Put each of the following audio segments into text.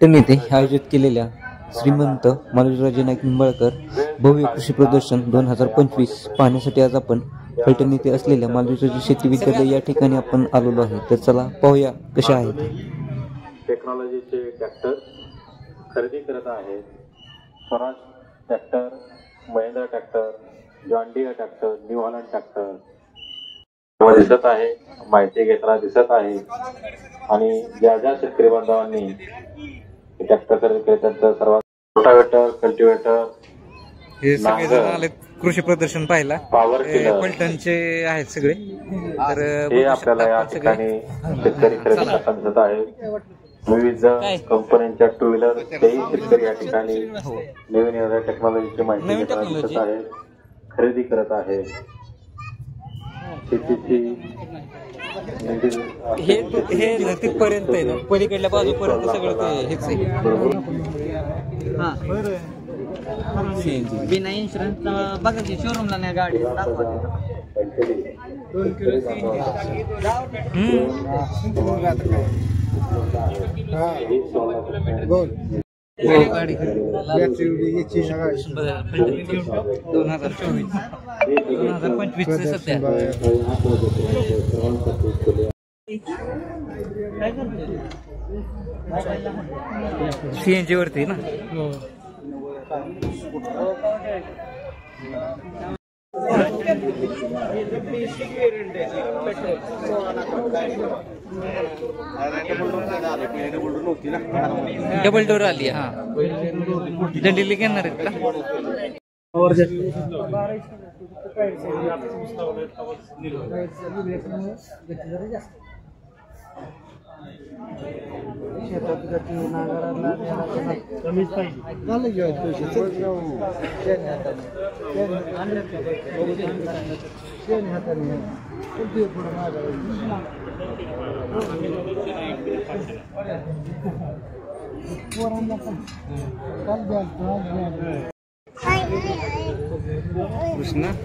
फलटण येथे आयोजित केलेल्या श्रीमंत मालोजीराजे नाईक निंबाळकर भव्य कृषी प्रदर्शन 2025 पाहण्यासाठी आज आपण फलटण येथे असलेल्या मालोजीराजे शेती विद्यालय या ठिकाणी आपण आलेलो आहे. तर चला पाहूया कशा आहेत. टेक्नॉलॉजीचे ट्रॅक्टर खरेदी करत आहेत. Swaraj tractor, Mahindra tractor, John Deere tractor, New Holland tractor दिसत आहे. माहिती घेताना दिसत आहे. आणि ज्या ज्या शेतकरी बांधवांनी ट्रॅक्टर खरेदी केले त्यांचं सर्वात रोटावेटर, कल्टिवेटर हे सगळे जण आले कृषी प्रदर्शन पाहायला. फलटणचे आहेत सगळे. तर हे आपल्याला या ठिकाणी शेतकरी खरेदी करताना दिसत आहे. विविध कंपन्यांच्या टू व्हीलर तेही शेतकरी या ठिकाणी नवीन येणाऱ्या टेक्नॉलॉजीची माहिती घेताना दिसत आहे, खरेदी करत आहे. शेतीची हे तिथपर्यंत आहे ना, पलीकडल्या बाजूपर्यंत सगळं हेच आहे. बिना इन्शुरन्स बघा की शोरूमला नाही गाडी गाडी 2024-2025 सध्या CNG वरती ना. डबल डोर आली. हा दंडीली घेणार आहेत का?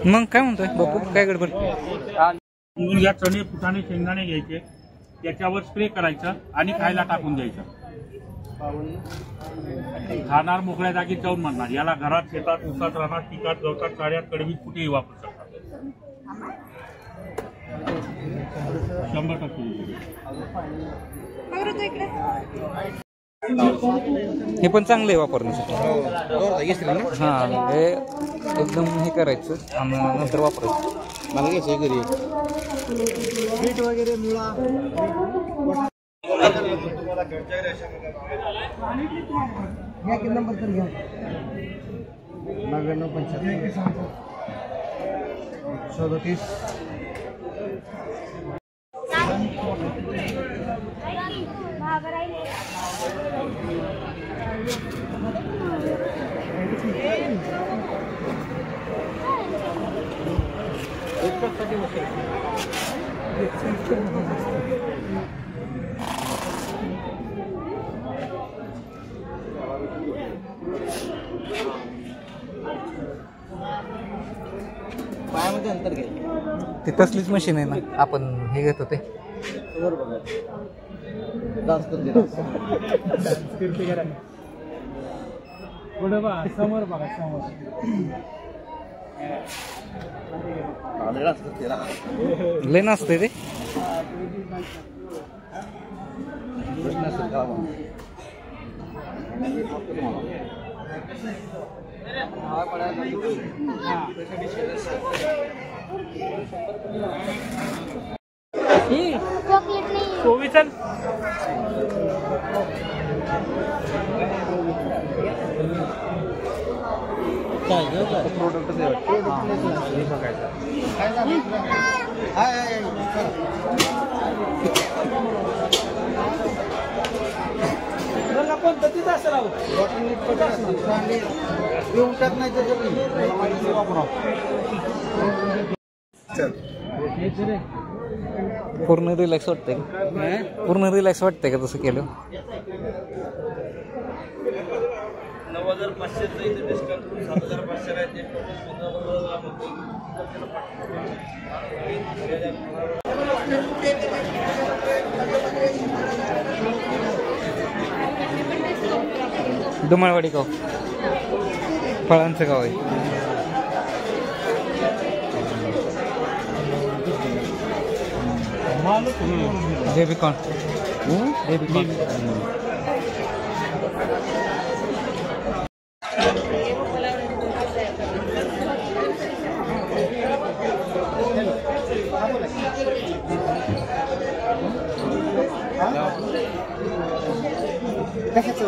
मग काय म्हणतोय बापू, काय गडबड? या चणे, फुटाणे, शेंगदाणे घ्यायचे, त्याच्यावर स्प्रे करायचा आणि खायला टाकून द्यायचं. खाणार मोकळ्या जागी जाऊन म्हणणार. याला घरात, शेतात, उसात, रानात, पिकात, गवतात, चाऱ्यात, कडवीत कुठेही वापरू शकतात. 100%. हे पण चांगलं आहे वापरण्यासाठी. हा, हे एकदम हे करायचं आणि नंतर वापरायचं. मला घ्यायचं घरी बीट वगैरे मुळा. नंबर तर घ्या 9975 पायामध्ये अंतर घ्या. ते तसलीच मशीन आहे ना, आपण हे घेत होते. समोर बघा, समोर लय नसते ते. पद्धतीच असं राहू नाही पूर्ण रिलॅक्स वाटतंय. पूर्ण रिलॅक्स वाटतंय का तसं केलं? 9,500 डिस्काउंट 7,500 राहते. दुमाळवाडी गाव, फळांचं गाव आहे. बेबीकॉर्न कशाचं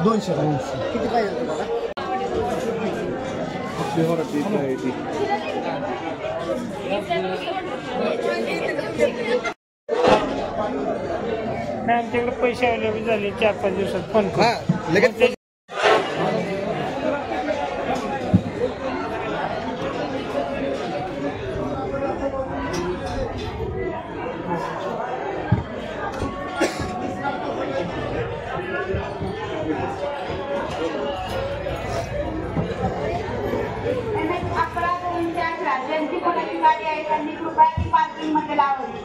200 किती पाहिजे तुम्हाला? आमच्याकडे पैसे अवेलेबल झाले 4-5 दिवसात फोन लगेच ज्यांची कोणाची गाडी आहे त्यांनी कृपया पार्किंग मध्ये लावावी.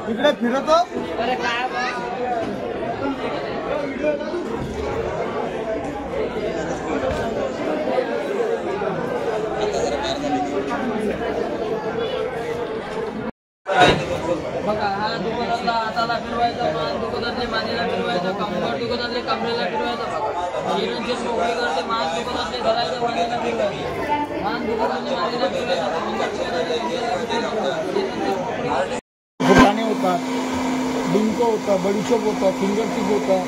इकडे फिरतो बघा. हा दुकानातला हाताला फिरवायचा, मान दुकानातले मानेला फिरवायचा, कंबर दुकानातले कमरेला फिरवायचा. शिरणचे मोकळी करते, मान दुकानातले धरायचं, मानेला फिरवायचं, मान दुकानातले मानेला फिरवायचं, कंबर फुटाणे होतात, डिंक होतं, बडीशोप होतं, फिंगरचिप होतं.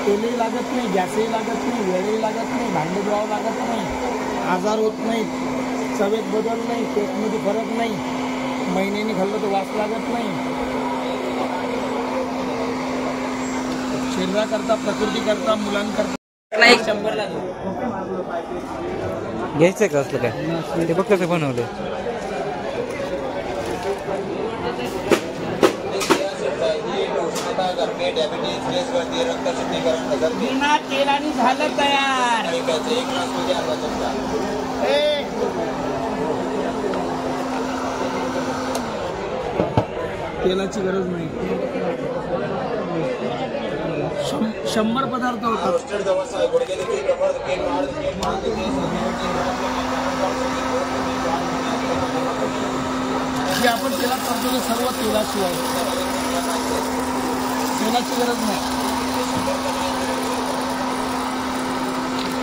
तेलही लागत नाही, गॅसही लागत नाही, वेळही लागत नाही, भांडे धुवावं लागत नाही, आजार होत नाहीत, चवेत बदल नाही, पेटमध्ये फरक नाही, महिन्याने खाल्लं तर वास लागत नाही. शरीराकरता, प्रकृतीकरता, मुलांकरता. घ्यायचंय का असलं काय? ते बघ कसं बनवलंय. बिना तेलाने झालं तयार. तेलाची गरज नाही. 100 पदार्थ होतात. जे आपण तेलात करतो ते सर्व तेलाशिवाय. तेलाची गरज नाही.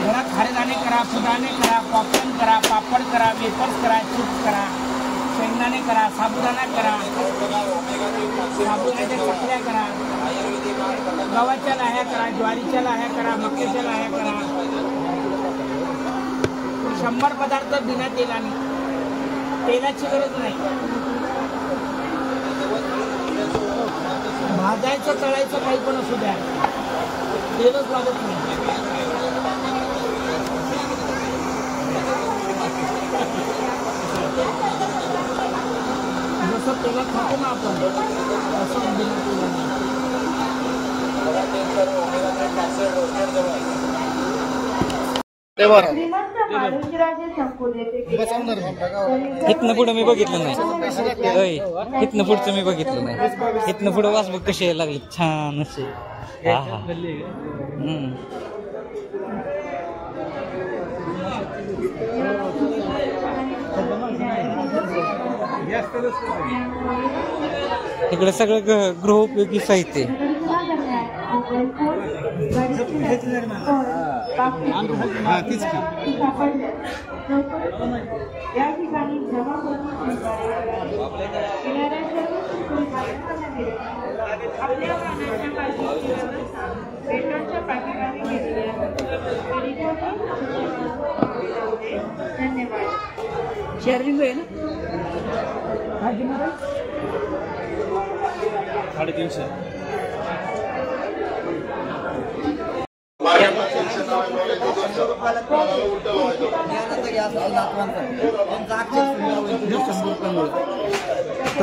घरात खारेदाणे करा, फुटाणे करा, पॉपकॉर्न करा, पापड करा, वेफर्स करा, चिप्स करा, शेंगदाणे करा, साबुदाणा करा, साबुदाण्याच्या चकल्या करा, गव्हाच्या लाह्या करा, ज्वारीच्या लाह्या करा, मक्याच्या लाह्या करा. 100 पदार्थ बिना तेलाने. तेलाची गरज नाही. भाजायचं, तळायचं काही पण असू द्या, तेलच लागत नाही. जसं तेलात खातो ना आपण, असं बिना तेलाने. इथनं पुढं मी बघितलं नाही. इथनं पुढचं मी बघितलं नाही. इथनं पुढं वास बघ कशी यायला लागली, छान असे. हा हा. इकडे सगळं गृहोपयोगी साहित्य. या ठिकाणी जमा करून आपल्या वाहनाच्या पार्किंगची व्यवस्था पेट्रोलच्या पाकिटाने घेतली आहे. धन्यवाद. शेअरिंग आहे ना. 350.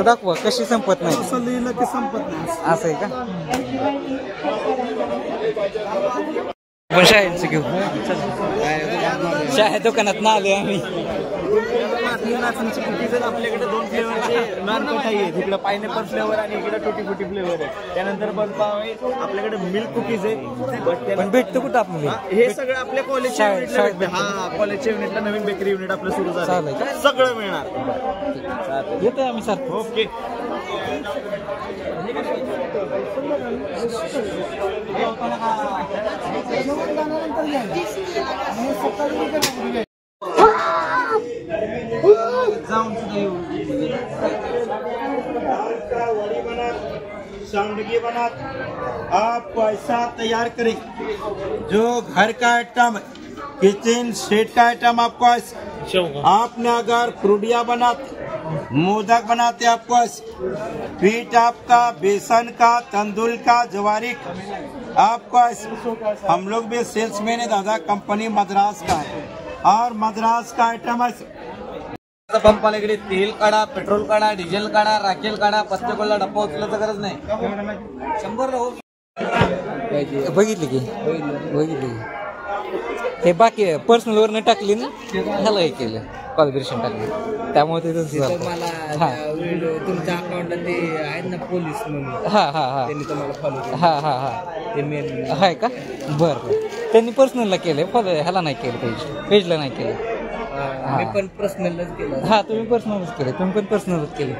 तर दाखवा कशी संपत नाही. असं लिहिलं की संपत नाही. असं आहे का? पण शाळेचं घेऊ. शाळेत दुकानात ना आलोय आम्ही. आपल्याकडे 2 फ्लेवरचे नॉन मिठाई आहे. तिकडे पायनॅपल फ्लेवर आणि इकडे टुटी फुटी फ्लेवर आहे. त्यानंतर बर्फपाव आहे. आपल्याकडे मिल्क कुकीज आहे. पण भेटतं कुठं आपल्याला? हे सगळं आपल्या कॉलेजच्या युनिटला. हा कॉलेजच्या युनिटला नवीन बेकरी युनिट आपलं सुरू झालं. सगळं मिळणार. येतोय आम्ही सारखं. ओके. सांडगी बना आप पैसा तैयार करें जो घर का आइटम किचन सेट का आइटम आपको आपने अगर फ्रूटिया बनाते मोदक बनाते आपको पीठ आपका बेसन का तंदूर का जवारी आपको हम लोग भी सेल्समैन है दादा कंपनी मद्रास का है और मद्रास का आइटम है पंपाला इकडे तेल काढा पेट्रोल काढा डिझेल काढा राखेल काढा प्रत्येकाला डब्बा उचलायचं गरज नाही. 100 बघितली की हे बाकी पर्सनल वरनं टाकली ना ह्याला हे केलं कॉलिब्रेशन टाकली त्यामुळे ते तसं झालं. तुमच्या अकाउंटला ते आहेत ना पोलीस म्हणून हा हा हा त्यांनी तुम्हाला फॉलो केलं. हा हा हा ते मेन आहे का? बरं त्यांनी पर्सनलला केलं फॉलो ह्याला नाही केलं पेजला नाही केलं. मी पण पर्सनलच केलं. हा तुम्ही पर्सनलच केलं. तुम्ही पण पर्सनलच केलं.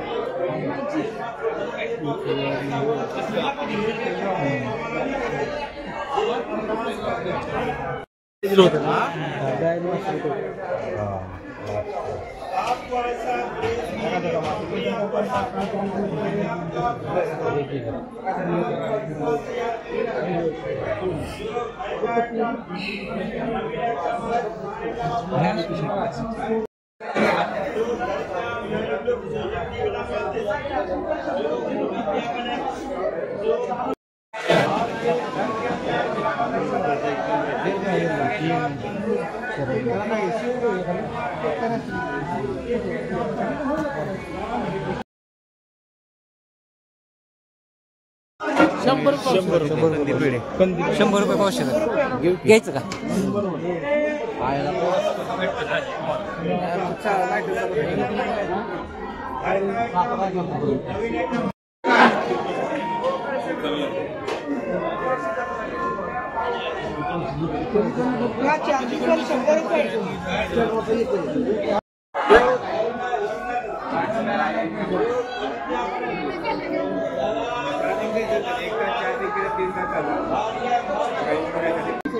₹100 पावशे घ्यायचं का?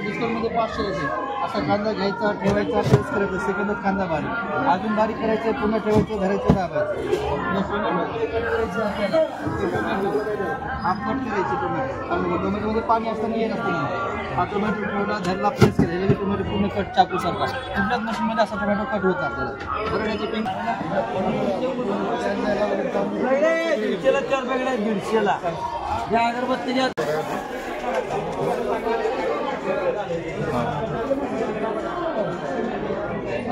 डिस्काउंटमध्ये 500 येते. असा कांदा घ्यायचा ठेवायचा टेस्ट करायचा सेकंदात कांदा बारीक अजून बारीक करायचं पुन्हा ठेवायचं धरायचं दाबायचं हाफ कट करायचे टोमॅटो. टोमॅटोमध्ये पाणी असताना येत असतं. हा टोमॅटो ठेवला धरला प्रेस केला टोमॅटो पूर्ण कट चाकू सारखा कुठल्याच मशीनमध्ये असा टोमॅटो कट होता आपल्याला. बरं पिंक 4 पॅकेट 150ला या अगरबत्तीच्या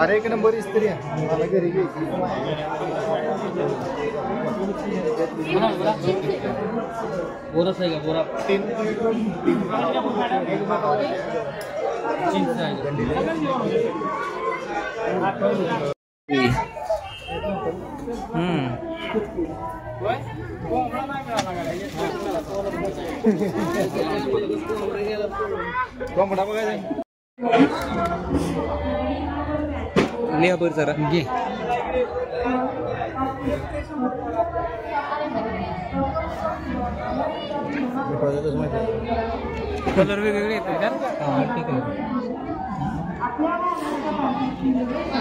अरे 1 नंबर इस्त्री आहे मला घरी घ्यायची. बोराच आहे का? बोरा 3 कोंबडा बघायचा लिहा बरं जरा घे. कलर वेगवेगळे येतात का?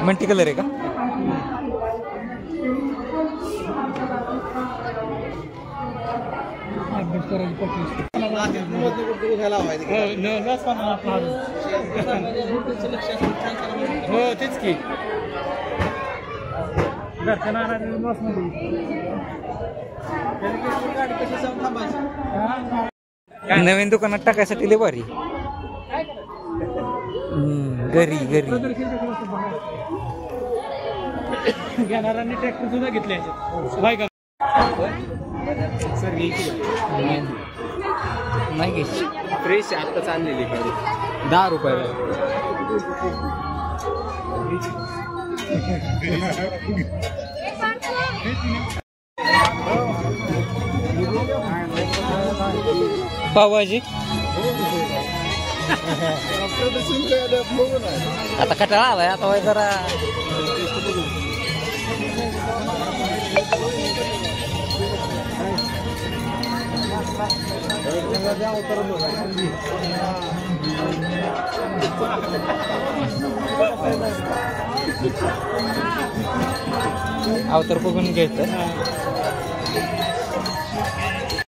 मल्टी कलर आहे का? हो तेच की घरच्या नवीन दुकानात टाकायसाठी लय भारी. घरी घेणाऱ्यांनी ट्रॅक्टर सुद्धा घेतले. सर नाही घ्यायची फ्रेश आत्ताच आणलेली गाडी 10 रुपयाला. पावभाजी आता कटाळा आलाय आता वय जरा अवतर बघून घ्यायचं.